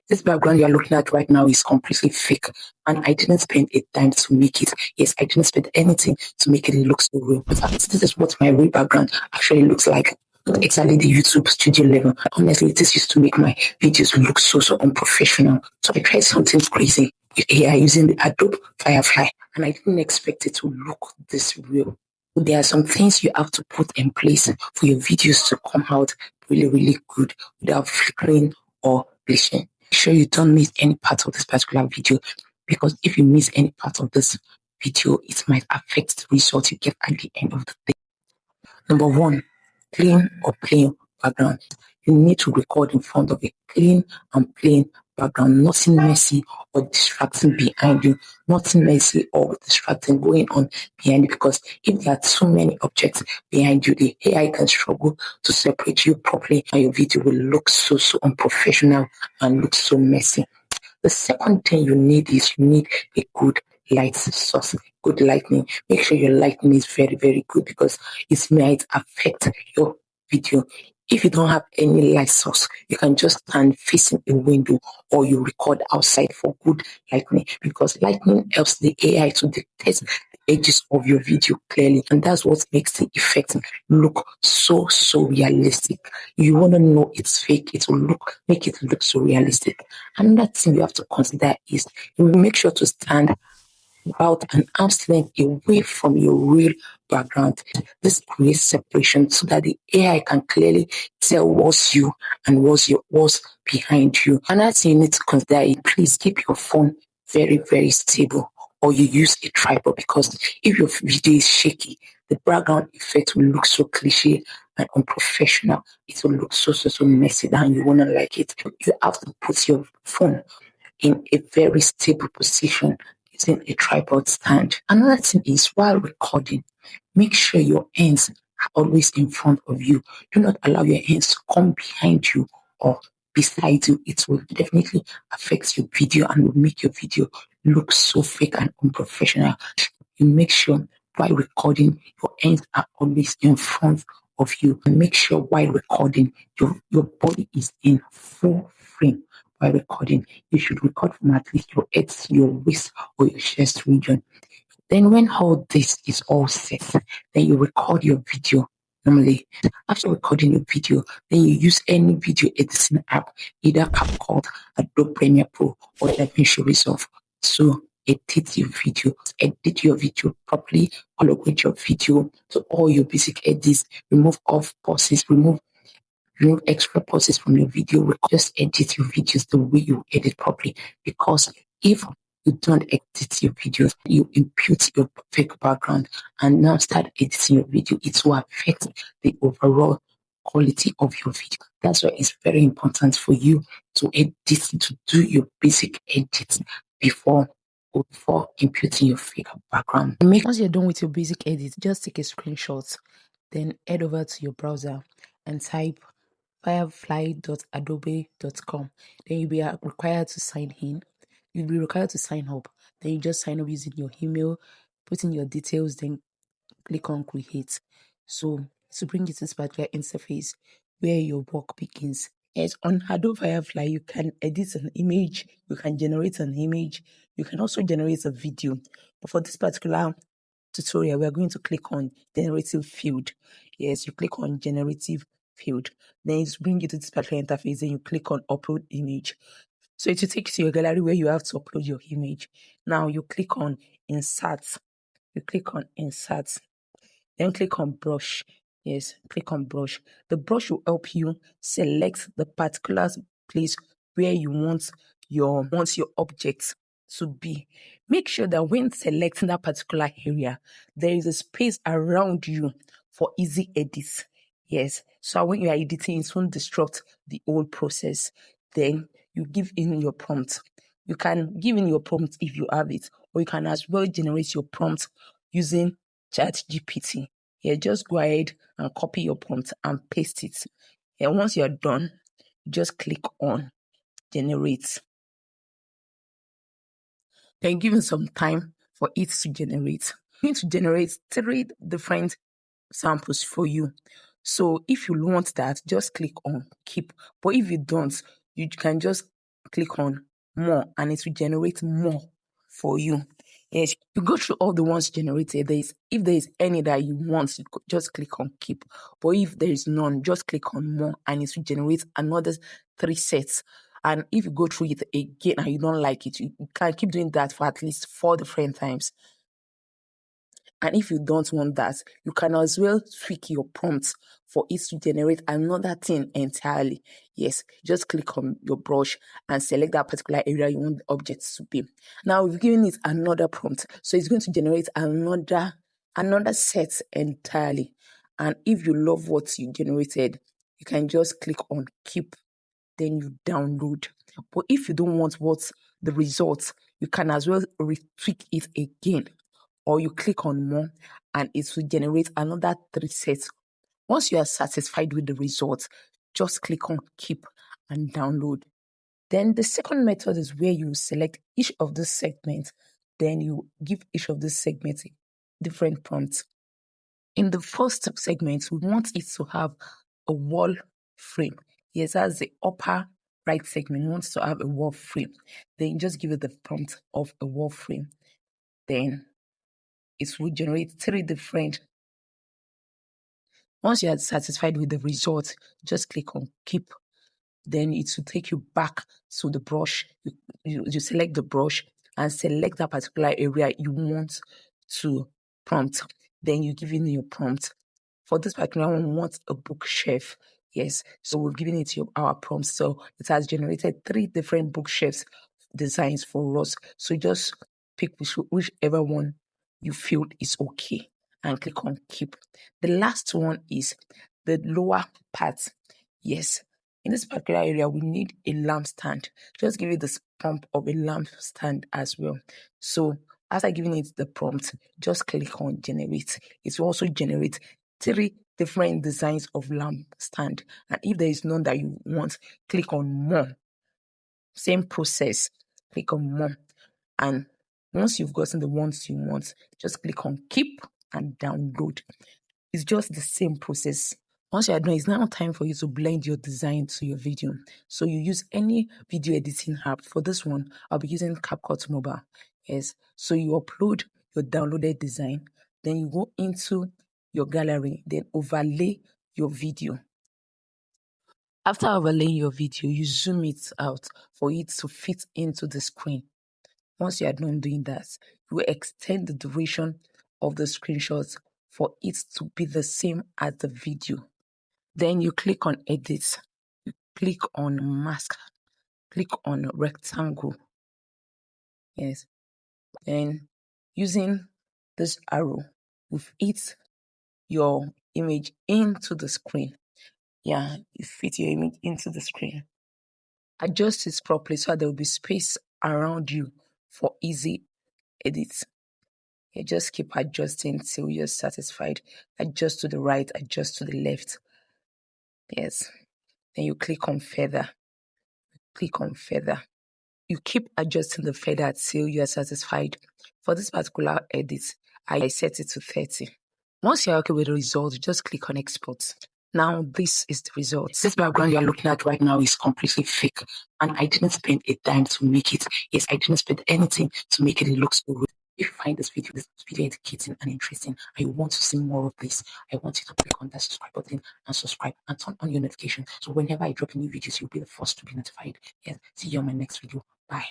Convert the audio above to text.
This background you're looking at right now is completely fake, and I didn't spend a dime to make it. Yes, I didn't spend anything to make it look so real. In fact, this is what my real background actually looks like. Not exactly the YouTube studio level. Honestly, this used to make my videos look so unprofessional. So I tried something crazy with AI using the Adobe Firefly, and I didn't expect it to look this real. There are some things you have to put in place for your videos to come out really good without flickering or glitching. Make sure you don't miss any part of this particular video, because if you miss any part of this video, it might affect the result you get at the end of the day. Number one, clean or plain background. You need to record in front of a clean and plain background, nothing messy or distracting behind you, nothing messy or distracting going on behind you, because if there are too many objects behind you, the AI can struggle to separate you properly and your video will look so unprofessional and look so messy. The second thing you need is you need a good light source, good lighting. Make sure your lighting is very good, because it might affect your video. If you don't have any light source, you can just stand facing a window or you record outside for good lighting, because lighting helps the AI to detect the edges of your video clearly, and that's what makes the effect look so realistic. You want to know it's fake, it will make it look so realistic. Another thing you have to consider is you will make sure to stand about an arm's length away from your real background. This creates separation so that the AI can clearly tell what's you and what's behind you. Another thing you need to consider is please keep your phone very stable, or you use a tripod, because if your video is shaky, the background effect will look so cliche and unprofessional. It will look so messy and you won't like it. You have to put your phone in a very stable position using a tripod stand. Another thing is, while recording, make sure your hands are always in front of you. Do not allow your hands to come behind you or beside you. It will definitely affect your video and will make your video look so fake and unprofessional. You make sure while recording, your hands are always in front of you. And make sure while recording, your body is in full frame. While recording, you should record from at least your head to your waist or your chest region. Then when all this is all set, then you record your video. Normally, after recording your video, then you use any video editing app, either CapCut, Adobe Premiere Pro, or DaVinci Resolve. So edit your video properly, allocate your video to all your basic edits, remove off pauses, remove extra pauses from your video. Just edit your videos the way you edit properly, because if you don't edit your videos, you impute your fake background and now start editing your video, it will affect the overall quality of your video. That's why it's very important for you to do your basic edits before imputing your fake background. Once you're done with your basic edit, just take a screenshot, then head over to your browser and type firefly.adobe.com. Then you'll be required to sign in. You'll be required to sign up. Then you just sign up using your email, put in your details, then click on create. So to bring you to this particular interface where your work begins. Yes, on Adobe Firefly, you can edit an image, you can generate an image, you can also generate a video. But for this particular tutorial, we are going to click on generative field. Yes, you click on generative field. Then it's bring you to this particular interface, then you click on upload image. So it will take you to your gallery where you have to upload your image. Now you click on insert. You click on insert. Then click on brush. Yes, click on brush. The brush will help you select the particular place where you want your object to be. Make sure that when selecting that particular area, there is a space around you for easy edits. Yes, so when you are editing, it won't disrupt the whole process. Then you give in your prompt. You can give in your prompt if you have it, or you can as well generate your prompt using ChatGPT. Yeah, just go ahead and copy your prompt and paste it. Yeah, once you're done, just click on generate. Then give it some time for it to generate. You need to generate 3 different samples for you. So if you want that, just click on keep. But if you don't, you can just click on more and it will generate more for you. Yes, you go through all the ones generated. If there is any that you want, you just click on keep. But if there is none, just click on more and it will generate another 3 sets. And if you go through it again and you don't like it, you can keep doing that for at least 4 different times. And if you don't want that, you can as well tweak your prompts for it to generate another thing entirely. Yes, just click on your brush and select that particular area you want the object to be. Now we've given it another prompt, so it's going to generate another set entirely. And if you love what you generated, you can just click on keep, then you download. But if you don't want the results, you can as well retweak it again, or you click on more and it will generate another 3 sets. Once you are satisfied with the results, just click on keep and download. Then the second method is where you select each of the segments, then you give each of the segments different prompts. In the first segment, we want it to have a wall frame. Yes, that's the upper right segment. We want to have a wall frame. Then just give it the prompt of a wall frame. Then it will generate 3 different. Once you are satisfied with the result, just click on keep. Then it will take you back to the brush. You select the brush and select that particular area you want to prompt. Then you give in your prompt. For this particular one, we want a bookshelf. Yes, so we've given it our prompt. So it has generated 3 different bookshelves designs for us. So just pick whichever one you feel is okay and click on keep. The last one is the lower part. Yes, in this particular area, we need a lampstand. Just give it the prompt of a lampstand as well. So after giving it the prompt, just click on generate. It will also generate 3 different designs of lampstand. And if there is none that you want, click on more. Same process, click on more. And once you've gotten the ones you want, just click on keep and download. It's just the same process. Once you are done, it's now time for you to blend your design to your video. So you use any video editing app. For this one, I'll be using CapCut Mobile. Yes. So you upload your downloaded design, then you go into your gallery, then overlay your video. After overlaying your video, you zoom it out for it to fit into the screen. Once you are done doing that, you will extend the duration of the screenshots for it to be the same as the video. Then you click on edit, you click on mask, click on rectangle. Yes. Then using this arrow, you fit your image into the screen. Yeah, you fit your image into the screen. Adjust it properly so that there will be space around you for easy edits. You just keep adjusting till you're satisfied. Adjust to the right, adjust to the left. Yes. Then you click on feather. Click on feather. You keep adjusting the feather till you are satisfied. For this particular edit, I set it to 30. Once you're okay with the result, just click on export. Now, this is the result. This background you're looking at right now is completely fake, and I didn't spend a dime to make it. Yes, I didn't spend anything to make it look so good. If you find this video educating and interesting, and you want to see more of this, I want you to click on that subscribe button and subscribe and turn on your notification. So whenever I drop new videos, you'll be the first to be notified. Yes, see you on my next video. Bye.